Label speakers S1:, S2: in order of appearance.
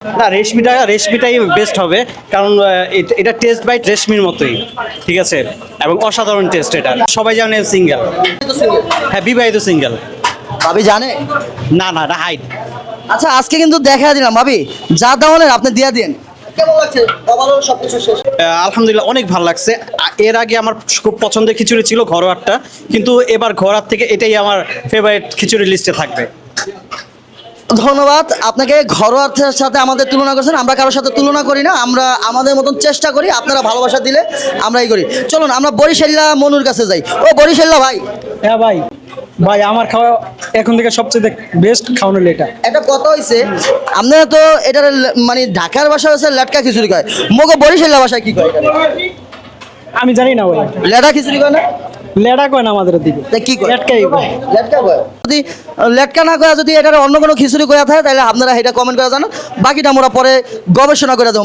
S1: না, রেশমিটাই বেস্ট হবে, কারণ এটা টেস্ট বাই রেশমির মতোই, ঠিক আছে, এবং অসাধারণ টেস্ট এটা। সবাই জানে সিঙ্গেল, হ্যাঁ বিবাহিত সিঙ্গেল।
S2: ভাবি জানে?
S1: না না, এটা হাইট।
S2: আচ্ছা আজকে কিন্তু দেখা দিলাম ভাবি, যা দেওয়ানের আপনি দিয়া দিন। কেমন লাগছে ওভারঅল সবকিছু শেষ?
S1: আলহামদুলিল্লাহ অনেক ভালো লাগছে। এর আগে আমার খুব পছন্দের খিচুড়ি ছিল ঘরোয়ারটা, কিন্তু এবার ঘরোয়ার থেকে এটাই আমার ফেভারিট খিচুড়ি লিস্টে থাকবে।
S2: ধন্যবাদ আপনাকে। ঘরোয়ার সাথে আমাদের তুলনা করছেন, আমরা কারোর সাথে তুলনা করি না, আমরা আমাদের মতন চেষ্টা করি, আপনারা ভালোবাসা দিলে আমরা এই করি। চলুন আমরা বরিশাল্লা মনুর কাছে যাই। ও বরিশাল্লা ভাই,
S3: হ্যাঁ ভাই, আমার খাওয়া এখন থেকে সবচেয়ে বেস্ট খাওয়ানো এটা।
S2: এটা কত হয়েছে? আপনারা তো এটার মানে ঢাকার ভাষা হচ্ছে লেটকা খিচুড়ি কয়, মগো বরিশাল্লা ভাষায় কি কয়?
S3: আমি জানি না ভাই,
S2: লেটা খিচুড়ি কয় না?
S3: লেডা কয় না আমাদের দিকে,
S2: তা কি কয়?
S3: লেটকাই কয়।
S2: লেটকা কয়। যদি লেটকা না কয়, যদি এটার অন্য কোনো খিচুড়ি কয়া থাকে তাহলে আপনারা এটা কমেন্ট করে জানান, বাকিটা আমরা পরে গবেষণা করে দেবো।